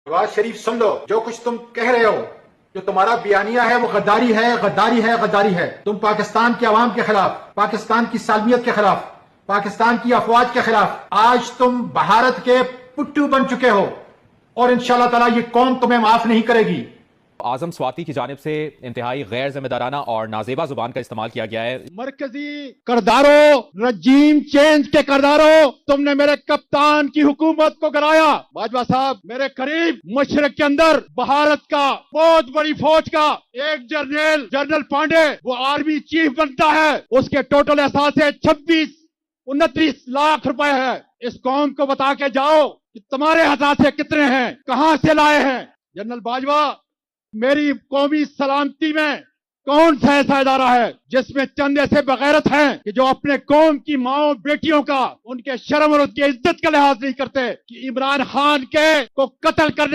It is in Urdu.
نواز شریف سن لو، جو کچھ تم کہہ رہے ہو، جو تمہارا بیانیہ ہے وہ غداری ہے، غداری ہے، غداری ہے۔ تم پاکستان کے عوام کے خلاف، پاکستان کی سالمیت کے خلاف، پاکستان کی افواج کے خلاف آج تم بھارت کے پٹو بن چکے ہو، اور انشاءاللہ تعالی یہ قوم تمہیں معاف نہیں کرے گی۔ اعظم سواتی کی جانب سے انتہائی غیر ذمہ دارانہ اور نازیبا زبان کا استعمال کیا گیا ہے۔ مرکزی کرداروں، رجیم چینج کے کرداروں، تم نے میرے کپتان کی حکومت کو گرایا۔ باجوہ صاحب میرے قریب مشرق کے اندر بھارت کا بہت بڑی فوج کا ایک جنرل پانڈے وہ آرمی چیف بنتا ہے، اس کے ٹوٹل اثاثے 29 لاکھ روپے ہے۔ اس قوم کو بتا کے جاؤ کہ تمہارے اثاثے کتنے ہیں، کہاں سے لائے ہیں۔ جنرل باجوہ، میری قومی سلامتی میں کون سا ایسا ادارہ ہے جس میں چند ایسے بغیرت ہیں کہ جو اپنے قوم کی ماؤں بیٹیوں کا، ان کے شرم اور ان کی عزت کا لحاظ نہیں کرتے کہ عمران خان کو قتل کرنے